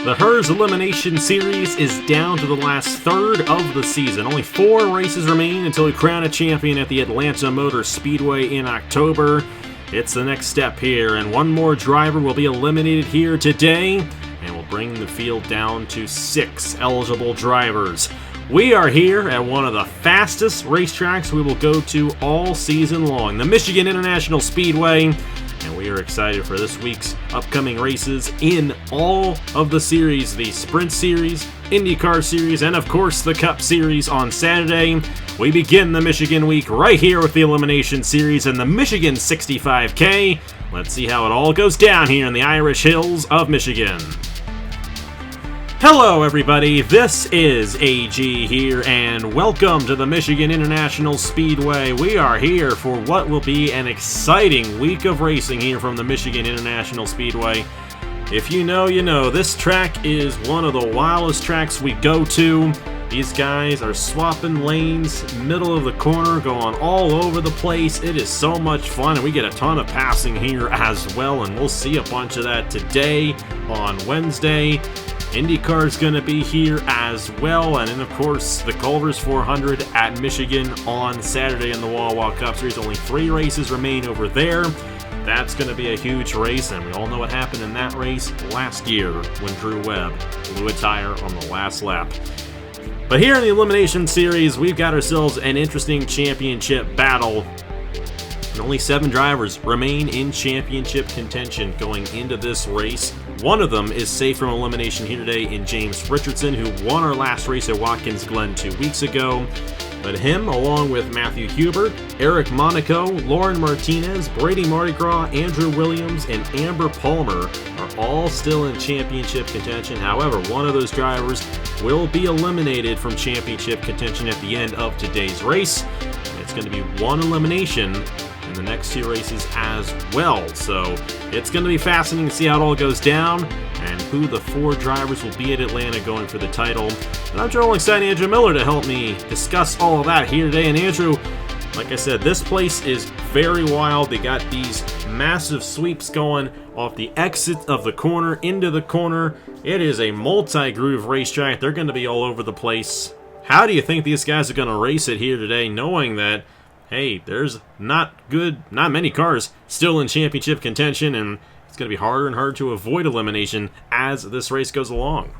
The Herr's Elimination Series is down to the last third of the season. Only 4 races remain until we crown a champion at the Atlanta Motor Speedway in October. It's the next step here, and one more driver will be eliminated here today, and will bring the field down to 6 eligible drivers. We are here at one of the fastest racetracks we will go to all season long, the Michigan International Speedway. And we are excited for this week's upcoming races in all of the series, the Sprint Series, IndyCar Series, and of course the Cup Series on Saturday. We begin the Michigan week right here with the Elimination Series and the Michigan 65K. Let's see how it all goes down here in the Irish Hills of Michigan. Hello everybody, this is AG here, and welcome to the Michigan International Speedway. We are here for what will be an exciting week of racing here from the Michigan International Speedway. If you know, you know, this track is one of the wildest tracks we go to. These guys are swapping lanes, middle of the corner, going all over the place. It is so much fun, and we get a ton of passing here as well, and we'll see a bunch of that today on Wednesday. IndyCar is going to be here as well, and then of course the Culver's 400 at Michigan on Saturday in the Wawa Cup Series. Only 3 races remain over there. That's going to be a huge race, and we all know what happened in that race last year when Drew Webb blew a tire on the last lap. But here in the Elimination Series, we've got ourselves an interesting championship battle. And only 7 drivers remain in championship contention going into this race. One of them is safe from elimination here today in James Richardson, who won our last race at Watkins Glen 2 weeks ago. But him, along with Matthew Hubert, Eric Monaco, Lauren Martinez, Brady Mardi Gras, Andrew Williams, and Amber Palmer are all still in championship contention. However, one of those drivers will be eliminated from championship contention at the end of today's race. And it's going to be one elimination in the next 2 races as well. So it's going to be fascinating to see how it all goes down and who the 4 drivers will be at Atlanta going for the title. And I'm joined alongside Andrew Miller to help me discuss all of that here today. And Andrew, like I said, this place is very wild. They got these massive sweeps going off the exit of the corner into the corner. It is a multi-groove racetrack. They're going to be all over the place. How do you think these guys are going to race it here today, knowing that, hey, there's not many cars still in championship contention, and it's going to be harder and harder to avoid elimination as this race goes along?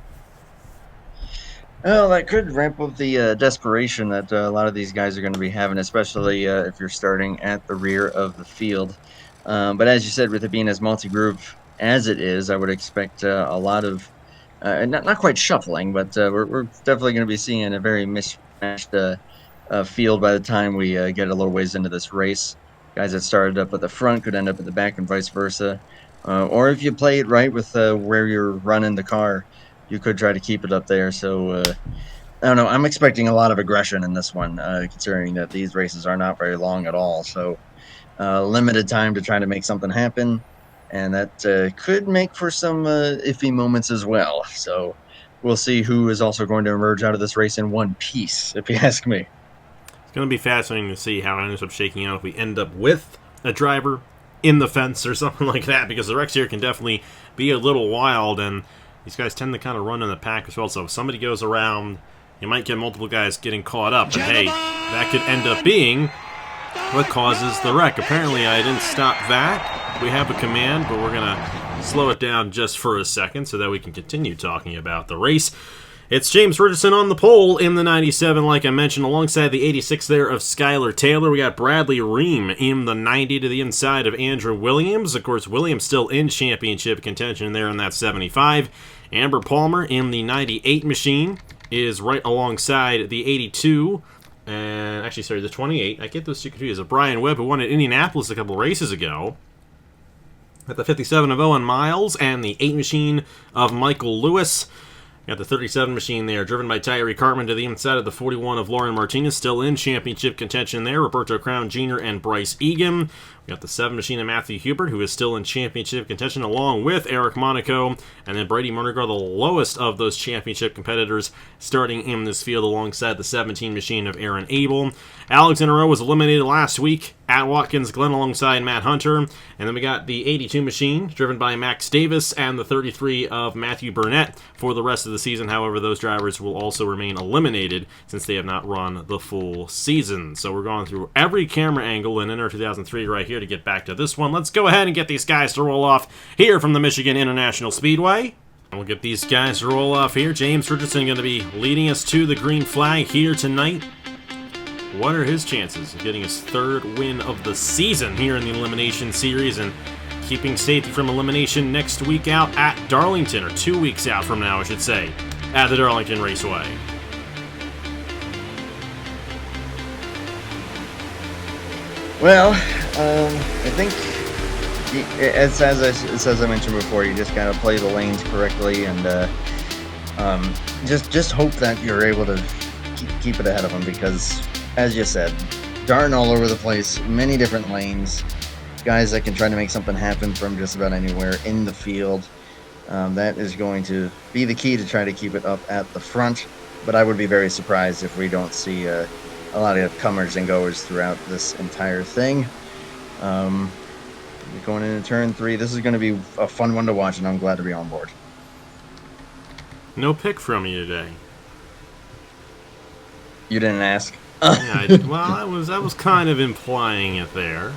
Well, that could ramp up the desperation that a lot of these guys are going to be having, especially if you're starting at the rear of the field. But as you said, with it being as multi-groove as it is, I would expect a lot of, not quite shuffling, but we're definitely going to be seeing a very mismatched field by the time we get a little ways into this race. Guys that started up at the front could end up at the back and vice versa. Or if you play it right with where you're running the car, you could try to keep it up there. So, I don't know. I'm expecting a lot of aggression in this one, considering that these races are not very long at all. So, limited time to try to make something happen. And that could make for some iffy moments as well. So, we'll see who is also going to emerge out of this race in one piece, if you ask me. It's going to be fascinating to see how it ends up shaking out if we end up with a driver in the fence or something like that, because the wrecks here can definitely be a little wild, and these guys tend to kind of run in the pack as well. So if somebody goes around, you might get multiple guys getting caught up, but hey, that could end up being what causes the wreck. Apparently I didn't stop that. We have a command, but we're going to slow it down just for a second so that we can continue talking about the race. It's James Richardson on the pole in the 97, like I mentioned, alongside the 86 there of Skylar Taylor. We got Bradley Ream in the 90 to the inside of Andrew Williams. Of course, Williams still in championship contention there in that 75. Amber Palmer in the 98 machine is right alongside the 82. And actually, sorry, the 28. I get those two confused. Of Brian Webb, who won at Indianapolis a couple races ago. At the 57 of Owen Miles and the 8 machine of Michael Lewis. Got the 37 machine there, driven by Tyree Cartman to the inside of the 41 of Lauren Martinez, still in championship contention there. Roberto Crown Jr. and Bryce Egan. We We got the 7 machine of Matthew Hubert, who is still in championship contention, along with Eric Monaco, and then Brady Mardigraw, the lowest of those championship competitors, starting in this field alongside the 17 machine of Aaron Abel. Alex NR2003 was eliminated last week at Watkins Glen alongside Matt Hunter, and then we got the 82 machine, driven by Max Davis, and the 33 of Matthew Burnett for the rest of the season. However, those drivers will also remain eliminated since they have not run the full season. So we're going through every camera angle in NR2003 right here to get back to this one. Let's go ahead and get these guys to roll off here from the Michigan International Speedway. And we'll get these guys to roll off here. James Richardson going to be leading us to the green flag here tonight. What are his chances of getting his 3rd win of the season here in the Elimination Series and keeping safety from elimination next week out at Darlington, or 2 weeks out from now, I should say, at the Darlington Raceway? Well, I think, as I mentioned before, you just gotta play the lanes correctly, and just hope that you're able to keep it ahead of them, because, as you said, darting all over the place, many different lanes, guys that can try to make something happen from just about anywhere in the field. That is going to be the key to try to keep it up at the front, but I would be very surprised if we don't see a lot of comers and goers throughout this entire thing. Going into turn 3, this is going to be a fun one to watch, and I'm glad to be on board. No pick from you today. You didn't ask. Yeah, well, I was kind of implying it there.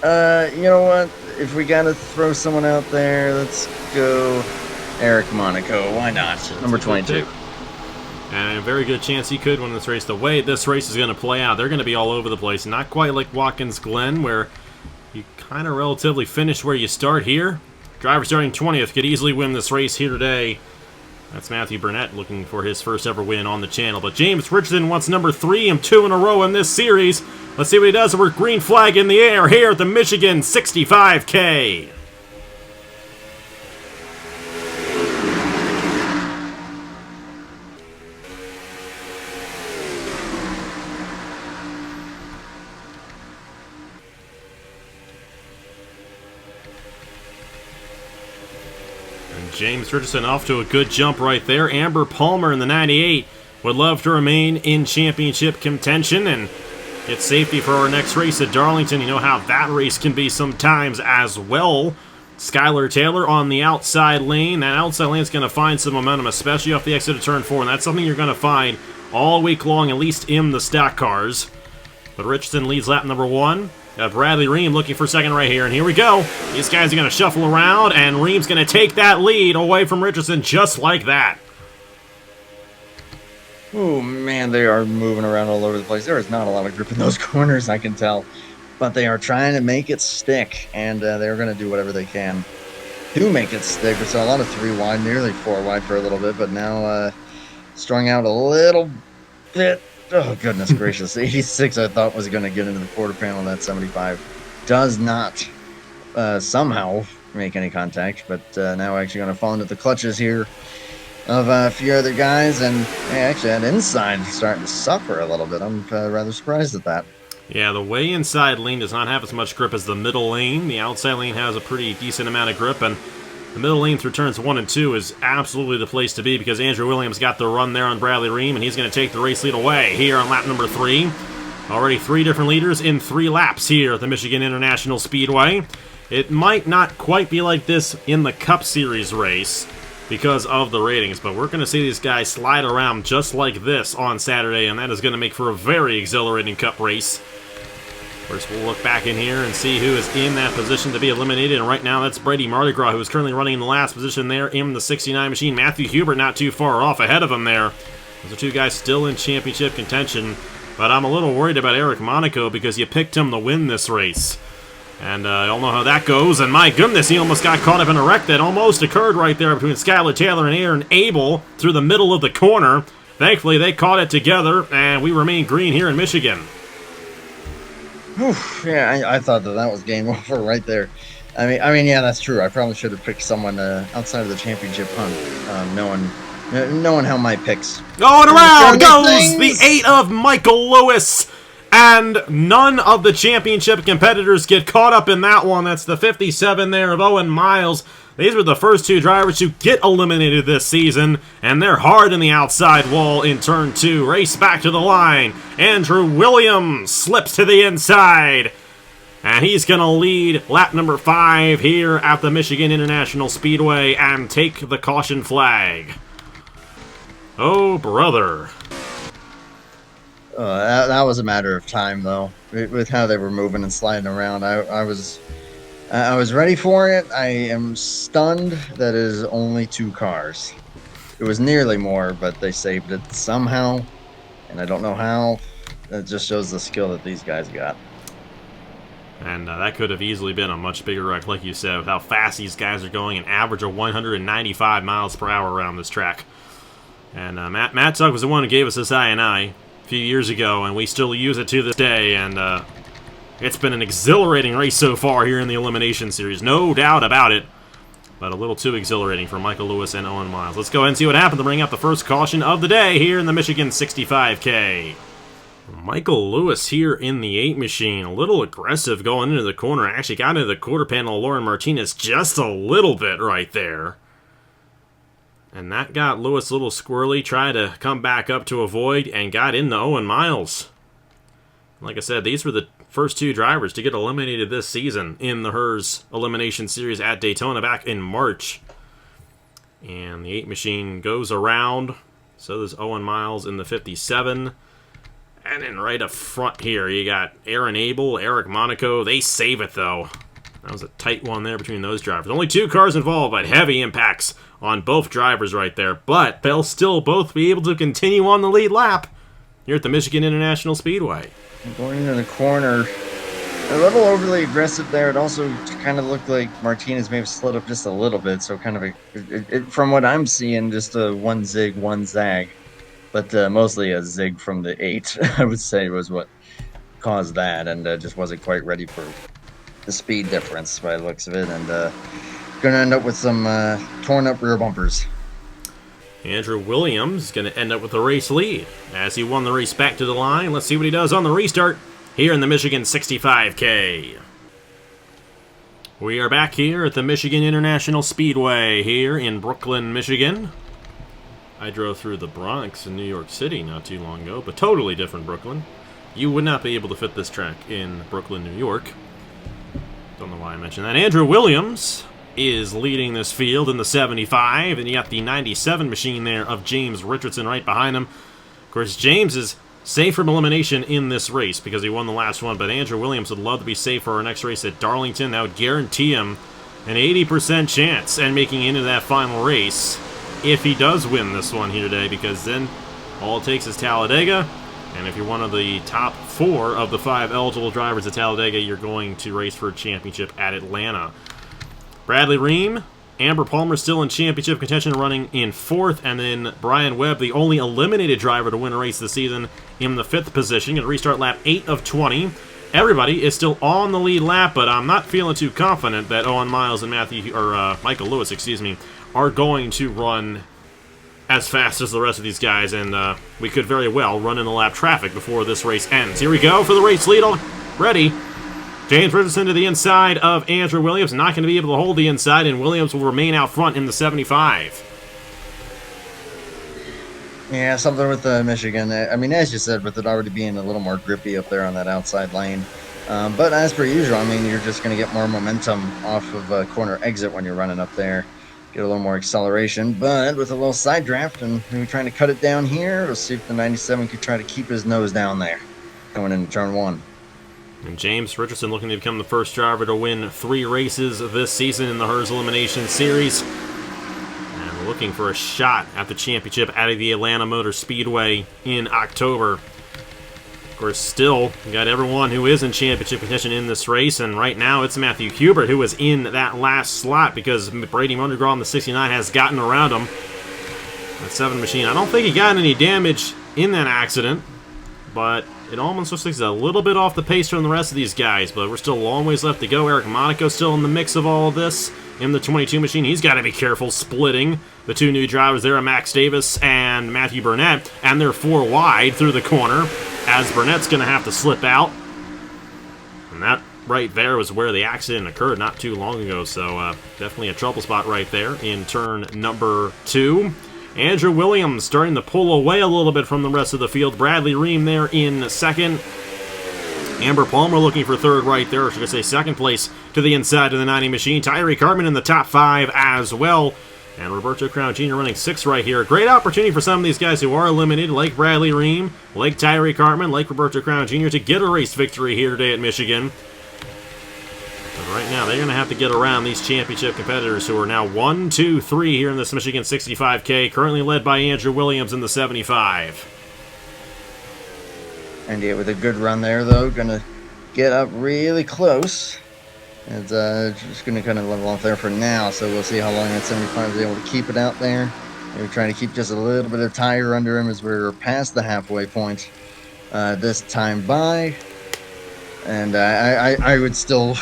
You know what? If we gotta throw someone out there, let's go Eric Monaco. Why not? Number 22. And a very good chance he could win this race. The way this race is going to play out, they're going to be all over the place. Not quite like Watkins Glen, where you kind of relatively finish where you start here. Driver starting 20th could easily win this race here today. That's Matthew Burnett looking for his first ever win on the channel. But James Richardson wants number 3 and 2 in a row in this series. Let's see what he does. We're green flag in the air here at the Michigan 65K. James Richardson off to a good jump right there. Amber Palmer in the 98 would love to remain in championship contention and get safety for our next race at Darlington. You know how that race can be sometimes as well. Skylar Taylor on the outside lane. That outside lane is going to find some momentum, especially off the exit of turn 4, and that's something you're going to find all week long, at least in the stock cars. But Richardson leads lap number 1. Got Bradley Ream looking for second right here, and here we go. These guys are going to shuffle around, and Ream's going to take that lead away from Richardson just like that. Oh, man, they are moving around all over the place. There is not a lot of grip in those corners, I can tell. But they are trying to make it stick, and they're going to do whatever they can to make it stick. We saw a lot of 3 wide, nearly 4 wide for a little bit, but now strung out a little bit. Oh, goodness gracious. 86, I thought, was going to get into the quarter panel. That 75 does not somehow make any contact, but now actually going to fall into the clutches here of a few other guys, and actually that inside starting to suffer a little bit. I'm rather surprised at that. Yeah, the way inside lane does not have as much grip as the middle lane. The outside lane has a pretty decent amount of grip, and the middle lane through turns 1 and 2 is absolutely the place to be because Andrew Williams got the run there on Bradley Ream, and he's going to take the race lead away here on lap number 3. Already 3 different leaders in 3 laps here at the Michigan International Speedway. It might not quite be like this in the Cup Series race because of the ratings, but we're going to see these guys slide around just like this on Saturday, and that is going to make for a very exhilarating Cup race. First, we'll look back in here and see who is in that position to be eliminated. And right now, that's Brady Mardigraw, who is currently running in the last position there in the 69 machine. Matthew Hubert not too far off ahead of him there. Those are 2 guys still in championship contention. But I'm a little worried about Eric Monaco because you picked him to win this race. And y'all know how that goes. And my goodness, he almost got caught up in a wreck that almost occurred right there between Skylar Taylor and Aaron Abel through the middle of the corner. Thankfully, they caught it together, and we remain green here in Michigan. Yeah, I thought that was game over right there. I mean, yeah, that's true. I probably should have picked someone outside of the championship hunt, knowing how my picks. Oh, and around goes the 8 of Michael Lewis. And none of the championship competitors get caught up in that one. That's the 57 there of Owen Miles. These were the first two drivers to get eliminated this season, and they're hard in the outside wall in turn 2. Race back to the line. Andrew Williams slips to the inside. And he's going to lead lap number 5 here at the Michigan International Speedway and take the caution flag. Oh, brother. That was a matter of time, though, with how they were moving and sliding around. I was ready for it. I am stunned that it is only 2 cars. It was nearly more, but they saved it somehow, and I don't know how. That just shows the skill that these guys got. And that could have easily been a much bigger wreck, like you said, with how fast these guys are going, an average of 195 miles per hour around this track. And Matt Tuck was the one who gave us this I&I a few years ago, and we still use it to this day, and it's been an exhilarating race so far here in the Elimination Series, no doubt about it, but a little too exhilarating for Michael Lewis and Owen Miles. Let's go ahead and see what happened to bring up the first caution of the day here in the Michigan 65K. Michael Lewis here in the 8 machine, a little aggressive going into the corner. Actually got into the quarter panel of Lauren Martinez just a little bit right there. And that got Lewis a little squirrely, tried to come back up to avoid, and got into Owen Miles. Like I said, these were the first 2 drivers to get eliminated this season in the Herr's Elimination Series at Daytona back in March. And the 8 machine goes around. So there's Owen Miles in the 57. And then right up front here, you got Aaron Abel, Eric Monaco. They save it, though. That was a tight one there between those drivers. Only 2 cars involved, but heavy impacts on both drivers right there. But they'll still both be able to continue on the lead lap here at the Michigan International Speedway. Going into the corner, a little overly aggressive there. It also kind of looked like Martinez may have slid up just a little bit. So kind of, from what I'm seeing, just a one zig, one zag. But mostly a zig from the 8, I would say, was what caused that, and just wasn't quite ready for the speed difference by the looks of it, and going to end up with some torn up rear bumpers. Andrew Williams is going to end up with the race lead as he won the race back to the line. Let's see what he does on the restart here in the Michigan 65K. We are back here at the Michigan International Speedway here in Brooklyn, Michigan. I drove through the Bronx in New York City not too long ago, but totally different Brooklyn. You would not be able to fit this track in Brooklyn, New York. Don't know why I mentioned that. Andrew Williams is leading this field in the 75, and you got the 97 machine there of James Richardson right behind him. Of course, James is safe from elimination in this race because he won the last one, but Andrew Williams would love to be safe for our next race at Darlington. That would guarantee him an 80% chance at making it into that final race if he does win this one here today, because then all it takes is Talladega, and if you're one of the top 4 of the 5 eligible drivers at Talladega, you're going to race for a championship at Atlanta. Bradley Ream, Amber Palmer still in championship contention, running in 4th, and then Brian Webb, the only eliminated driver to win a race this season, in the 5th position. Going to restart lap 8 of 20. Everybody is still on the lead lap, but I'm not feeling too confident that Owen Miles and Michael Lewis, are going to run as fast as the rest of these guys, and we could very well run into lap traffic before this race ends. Here we go for the race lead already. James Richardson to the inside of Andrew Williams, not going to be able to hold the inside, and Williams will remain out front in the 75. Yeah, something with Michigan. I mean, as you said, with it already being a little more grippy up there on that outside lane. But as per usual, I mean, you're just going to get more momentum off of a corner exit when you're running up there. Get a little more acceleration, but with a little side draft and maybe trying to cut it down here, we'll see if the 97 could try to keep his nose down there going into turn 1. And James Richardson looking to become the first driver to win 3 races this season in the Herr's Elimination Series. And looking for a shot at the championship out of the Atlanta Motor Speedway in October. Of course, still got everyone who is in championship contention in this race, and right now it's Matthew Hubert who is in that last slot because Brady Mundergraw in the 69 has gotten around him. That 7 machine, I don't think he got any damage in that accident, but it almost looks like he's a little bit off the pace from the rest of these guys, but we're still a long ways left to go. Eric Monaco still in the mix of all of this in the 22 machine. He's got to be careful splitting the 2 new drivers there, Max Davis and Matthew Burnett, and they're 4 wide through the corner. as Burnett's going to have to slip out. And that right there was where the accident occurred not too long ago, so definitely a trouble spot right there in turn number 2. Andrew Williams starting to pull away a little bit from the rest of the field. Bradley Ream there in second. Amber Palmer looking for third right there, or should I say second place to the inside of the 90 machine. Tyree Cartman in the top 5 as well. And Roberto Crown Jr. running 6 right here. Great opportunity for some of these guys who are eliminated, like Bradley Ream, like Tyree Cartman, like Roberto Crown Jr., to get a race victory here today at Michigan. But right now, they're going to have to get around these championship competitors who are now 1, 2, 3 here in this Michigan 65K, currently led by Andrew Williams in the 75. And yeah, with a good run there, though, going to get up really close. It's just going to kind of level off there for now, so we'll see how long that 75 is able to keep it out there. We're trying to keep just a little bit of tire under him as we're past the halfway point this time by. And I would still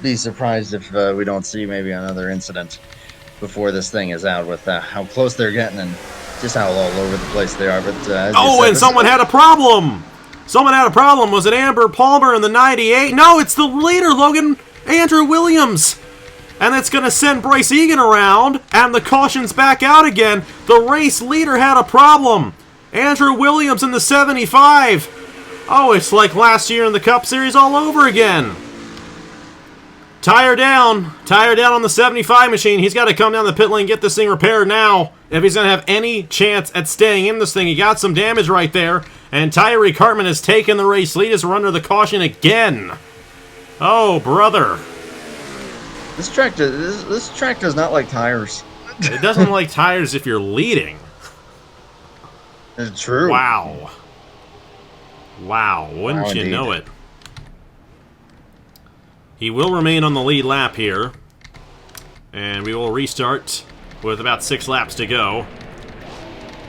be surprised if we don't see maybe another incident before this thing is out with how close they're getting and just how all over the place they are. But and someone had a problem! Someone had a problem. Was it Amber Palmer in the 98? No, it's the leader, Logan Andrew Williams. And it's going to send Bryce Egan around, and the caution's back out again. The race leader had a problem. Andrew Williams in the 75. Oh, it's like last year in the Cup Series all over again. Tire down on the 75 machine. He's got to come down the pit lane and get this thing repaired now. If he's going to have any chance at staying in this thing, he got some damage right there. And Tyree Cartman has taken the race lead as we're under the caution again. Oh, brother. This track does not like tires. It doesn't like tires if you're leading. It's true. Wow. Wouldn't you know it? He will remain on the lead lap here. And we will restart with about 6 laps to go.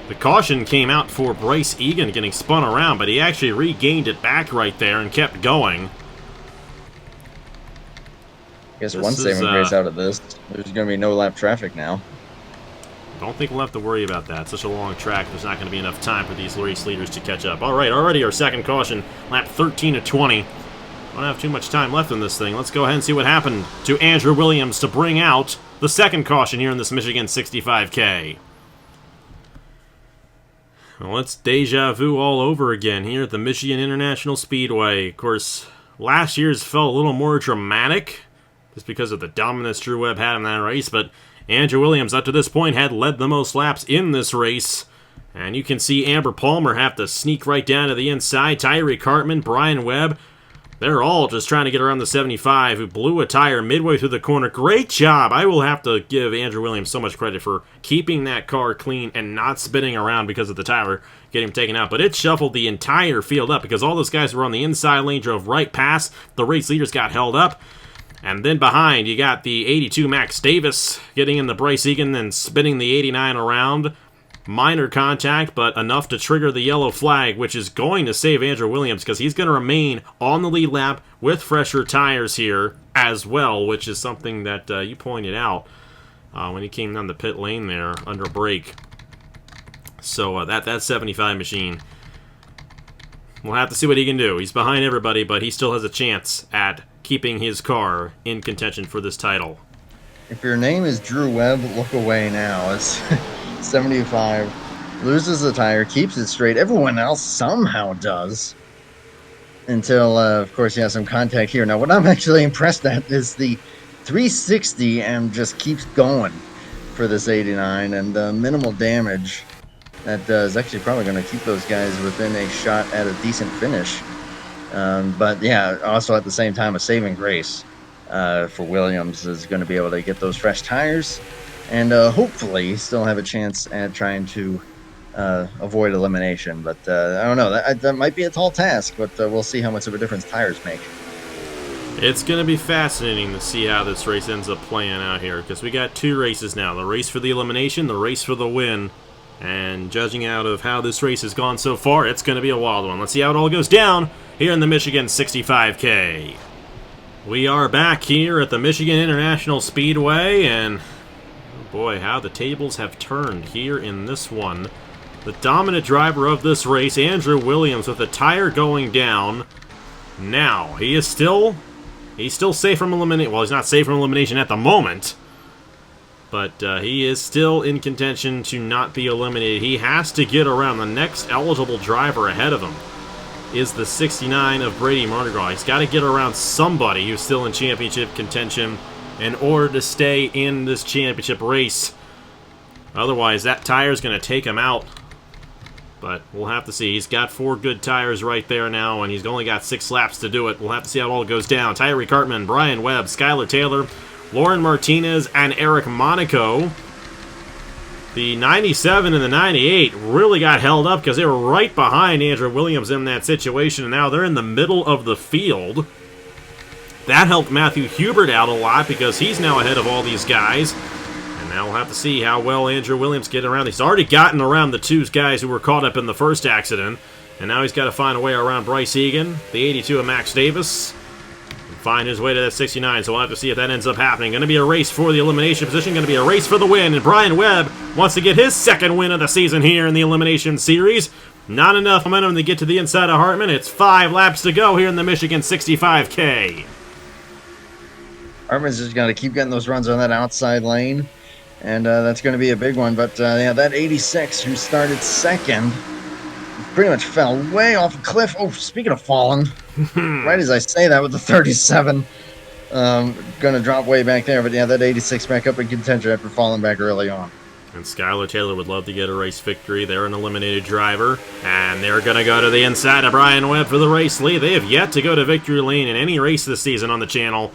The caution came out for Bryce Egan getting spun around, but he actually regained it back right there and kept going. I guess one saving grace out of this. There's going to be no lap traffic now. Don't think we'll have to worry about that. Such a long track, there's not going to be enough time for these race leaders to catch up. All right, already our second caution, lap 13 of 20. Don't have too much time left in this thing. Let's go ahead and see what happened to Andrew Williams to bring out the second caution here in this Michigan 65K. Well, it's deja vu all over again here at the Michigan International Speedway. Of course, last year's felt a little more dramatic just because of the dominance Drew Webb had in that race, but Andrew Williams, up to this point, had led the most laps in this race. And you can see Amber Palmer have to sneak right down to the inside. Tyree Cartman, Brian Webb, they're all just trying to get around the 75, who blew a tire midway through the corner. Great job. I will have to give Andrew Williams so much credit for keeping that car clean and not spinning around because of the tire getting taken out. But it shuffled the entire field up because all those guys who were on the inside lane drove right past. The race leaders got held up. And then behind, you got the 82 Max Davis getting in the Bryce Egan and spinning the 89 around. Minor contact, but enough to trigger the yellow flag, which is going to save Andrew Williams because he's going to remain on the lead lap with fresher tires here as well, which is something that you pointed out when he came down the pit lane there under brake. So that 75 machine, we'll have to see what he can do. He's behind everybody, but he still has a chance at keeping his car in contention for this title. If your name is Drew Webb, look away now. It's 75, loses the tire, keeps it straight. Everyone else somehow does. Until, of course, he has some contact here. Now, what I'm actually impressed at is the 360 and just keeps going for this 89. And minimal damage. That is actually probably going to keep those guys within a shot at a decent finish. But, yeah, also at the same time, a saving grace for Williams is going to be able to get those fresh tires. And hopefully still have a chance at trying to avoid elimination. But I don't know. That might be a tall task, but we'll see how much of a difference tires make. It's going to be fascinating to see how this race ends up playing out here, because we got 2 races now. The race for the elimination, the race for the win. And judging out of how this race has gone so far, it's going to be a wild one. Let's see how it all goes down here in the Michigan 65K. We are back here at the Michigan International Speedway, and boy, how the tables have turned here in this one. the dominant driver of this race, Andrew Williams, with the tire going down. Now, he's still safe from elimination. Well, he's not safe from elimination at the moment, but he is still in contention to not be eliminated. He has to get around. The next eligible driver ahead of him is the 69 of Brady Mardi Gras. He's got to get around somebody who's still in championship contention in order to stay in this championship race. Otherwise, that tire's going to take him out. But we'll have to see. He's got 4 good tires right there now, and he's only got 6 laps to do it. We'll have to see how it all goes down. Tyree Cartman, Brian Webb, Skylar Taylor, Lauren Martinez, and Eric Monaco. The 97 and the 98 really got held up because they were right behind Andrew Williams in that situation, and now they're in the middle of the field. That helped Matthew Hubert out a lot because he's now ahead of all these guys. Now we'll have to see how well Andrew Williams gets around. He's already gotten around the 2 guys who were caught up in the first accident. And now he's got to find a way around Bryce Egan, the 82 of Max Davis, and find his way to that 69. So we'll have to see if that ends up happening. Going to be a race for the elimination position. Going to be a race for the win. And Brian Webb wants to get his 2nd win of the season here in the Elimination Series. Not enough momentum to get to the inside of Hartman. It's 5 laps to go here in the Michigan 65K. Hartman's just got to keep getting those runs on that outside lane. And that's going to be a big one. But yeah, that 86 who started 2nd pretty much fell way off a cliff. Oh, speaking of falling, right as I say that with the 37, going to drop way back there. But yeah, that 86 back up in contention after falling back early on. And Skylar Taylor would love to get a race victory. They're an eliminated driver. And they're going to go to the inside of Brian Webb for the race lead. They have yet to go to victory lane in any race this season on the channel.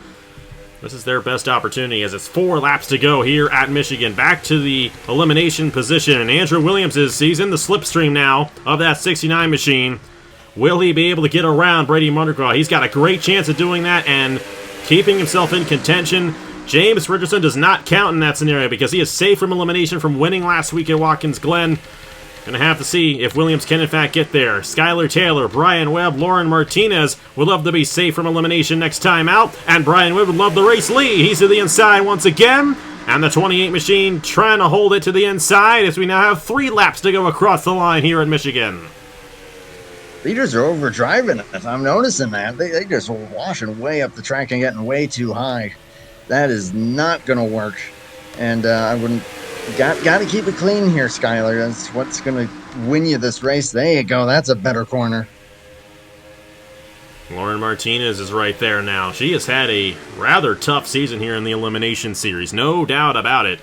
This is their best opportunity as it's 4 laps to go here at Michigan. Back to the elimination position. And Andrew Williams he's in the slipstream now of that 69 machine. Will he be able to get around Brady Mardi Gras? He's got a great chance of doing that and keeping himself in contention. James Richardson does not count in that scenario because he is safe from elimination from winning last week at Watkins Glen. Gonna have to see if Williams can in fact get there. Skylar Taylor, Brian Webb, Lauren Martinez would love to be safe from elimination next time out. And Brian Webb would love the race lead. He's to the inside once again. And the 28 machine trying to hold it to the inside as we now have 3 laps to go across the line here in Michigan. Leaders are overdriving it. I'm noticing that. They just are washing way up the track and getting way too high. That is not going to work. And I wouldn't... Got to keep it clean here, Skylar. That's what's going to win you this race. There you go. That's a better corner. Lauren Martinez is right there now. She has had a rather tough season here in the Elimination Series. No doubt about it.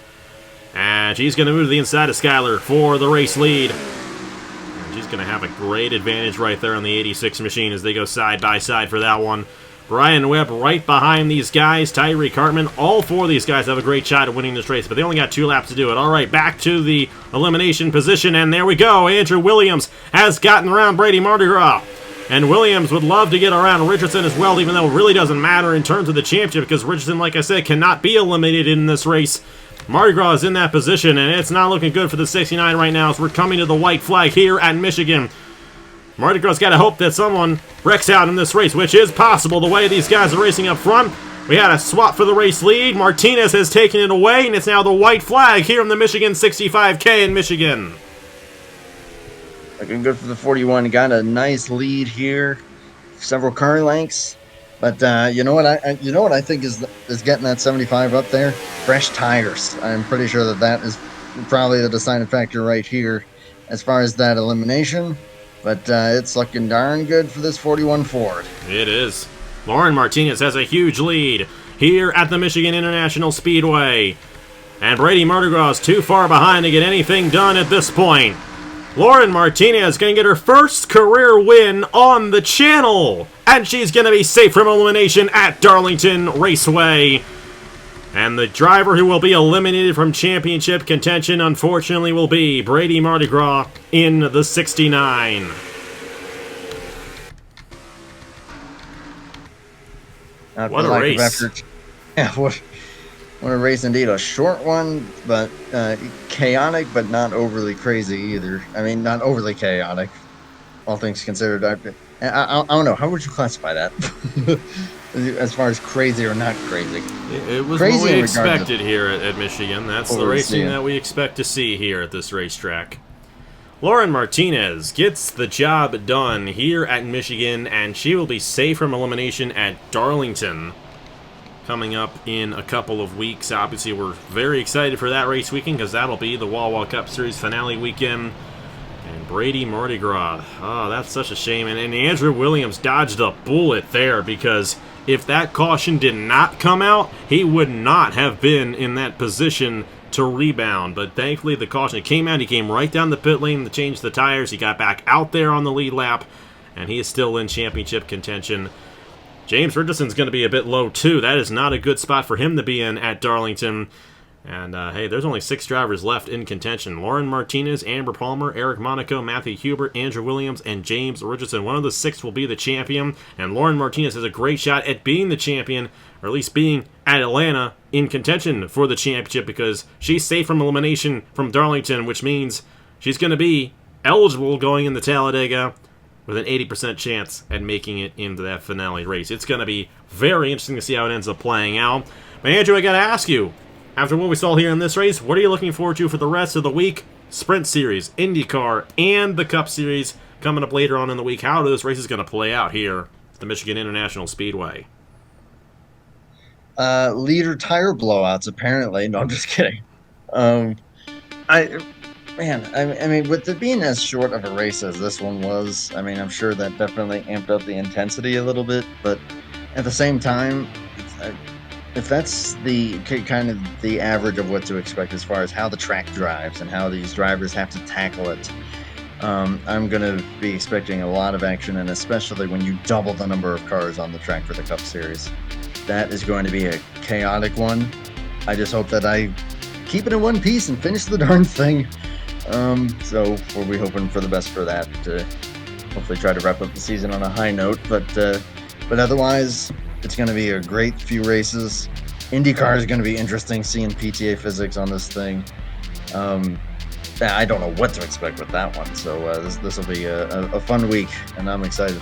And she's going to move to the inside of Skylar for the race lead. And she's going to have a great advantage right there on the 86 machine as they go side by side for that one. Brian Webb right behind these guys. Tyree Cartman. All 4 of these guys have a great shot at winning this race, but they only got 2 laps to do it. All right, back to the elimination position, and there we go. Andrew Williams has gotten around Brady Mardi Gras. And Williams would love to get around Richardson as well, even though it really doesn't matter in terms of the championship, because Richardson, like I said, cannot be eliminated in this race. Mardi Gras is in that position, and it's not looking good for the 69 right now, so we're coming to the white flag here at Michigan. Mardi Gras got to hope that someone wrecks out in this race, which is possible the way these guys are racing up front. We had a swap for the race lead. Martinez has taken it away, and it's now the white flag here in the Michigan 65K in Michigan. Looking good for the 41. Got a nice lead here, several car lengths. But you know what I think is getting that 75 up there? Fresh tires. I'm pretty sure that is probably the deciding factor right here as far as that elimination. But it's looking darn good for this 41 Ford. It is. Lauren Martinez has a huge lead here at the Michigan International Speedway. And Brady Mardi Gras is too far behind to get anything done at this point. Lauren Martinez going to get her first career win on the channel. And she's going to be safe from elimination at Darlington Raceway. And the driver who will be eliminated from championship contention, unfortunately, will be Brady Mardi Gras in the 69. What a race. Yeah, what a race indeed. A short one, but chaotic, but not overly crazy either. I mean, not overly chaotic, all things considered. I don't know. How would you classify that? As far as crazy or not crazy. It was crazy what we expected here at Michigan. That's the racing that we expect to see here at this racetrack. Lauren Martinez gets the job done here at Michigan, and she will be safe from elimination at Darlington coming up in a couple of weeks. Obviously, we're very excited for that race weekend because that'll be the Wawa Cup Series finale weekend. And Brady Mardi Gras. Oh, that's such a shame. And Andrew Williams dodged a bullet there, because if that caution did not come out, he would not have been in that position to rebound. But thankfully, the caution came out. He came right down the pit lane to change the tires. He got back out there on the lead lap, and he is still in championship contention. James Richardson's going to be a bit low, too. That is not a good spot for him to be in at Darlington. And, hey, there's only 6 drivers left in contention. Lauren Martinez, Amber Palmer, Eric Monaco, Matthew Hubert, Andrew Williams, and James Richardson. One of the 6 will be the champion. And Lauren Martinez has a great shot at being the champion, or at least being at Atlanta in contention for the championship, because she's safe from elimination from Darlington, which means she's going to be eligible going into Talladega with an 80% chance at making it into that finale race. It's going to be very interesting to see how it ends up playing out. But Andrew, I got to ask you, after what we saw here in this race, what are you looking forward to for the rest of the week? Sprint Series, IndyCar, and the Cup Series coming up later on in the week. How are those races going to play out here at the Michigan International Speedway? Leader tire blowouts, apparently. No, I'm just kidding. I mean, with it being as short of a race as this one was, I mean, I'm sure that definitely amped up the intensity a little bit. But at the same time, if that's the kind of the average of what to expect as far as how the track drives and how these drivers have to tackle it, I'm going to be expecting a lot of action, and especially when you double the number of cars on the track for the Cup Series. That is going to be a chaotic one. I just hope that I keep it in one piece and finish the darn thing. So we'll be hoping for the best for that, to hopefully try to wrap up the season on a high note. But otherwise, it's going to be a great few races. IndyCar is going to be interesting, seeing PTA physics on this thing. I don't know what to expect with that one. So this will be a fun week, and I'm excited.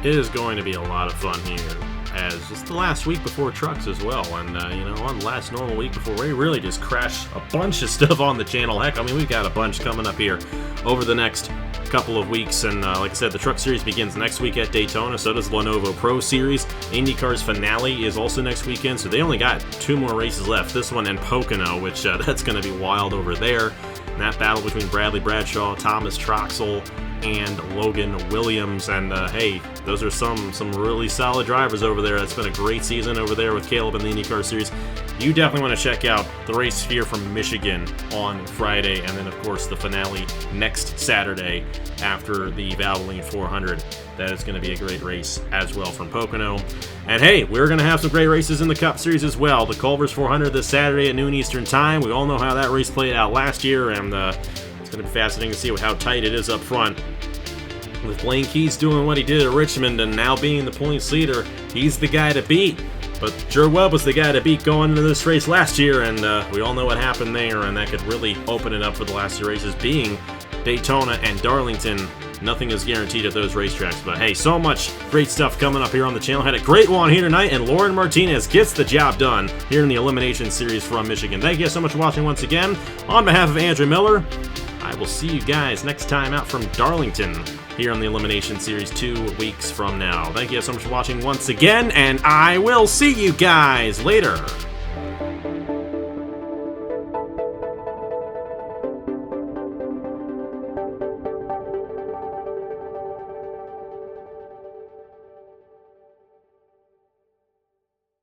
It is going to be a lot of fun here, as it's the last week before trucks as well. And, on the last normal week before, we really just crash a bunch of stuff on the channel. Heck, I mean, we've got a bunch coming up here over the next couple of weeks. And like I said, the Truck Series begins next week at Daytona. So does Lenovo Pro Series. IndyCar's finale is also next weekend. So they only got 2 more races left. This one and Pocono, which that's going to be wild over there. And that battle between Bradley Bradshaw, Thomas Troxel, and Logan Williams. And hey, those are some really solid drivers over there. It's been a great season over there with Caleb in the IndyCar Series. You definitely want to check out the race here from Michigan on Friday, and then of course the finale next Saturday after the Valvoline 400. That is going to be a great race as well from Pocono. And hey, we're going to have some great races in the Cup Series as well. The Culver's 400 this Saturday at noon Eastern Time. We all know how that race played out last year, and it's going to be fascinating to see how tight it is up front. With Blaine Keys doing what he did at Richmond and now being the points leader, he's the guy to beat. But Joe Webb was the guy to beat going into this race last year, and we all know what happened there, and that could really open it up for the last 2 races, being Daytona and Darlington. Nothing is guaranteed at those racetracks. But hey, so much great stuff coming up here on the channel. Had a great one here tonight, and Lauren Martinez gets the job done here in the Elimination Series from Michigan. Thank you so much for watching once again. On behalf of Andrew Miller, I will see you guys next time out from Darlington here on the Elimination Series 2 weeks from now. Thank you so much for watching once again, and I will see you guys later.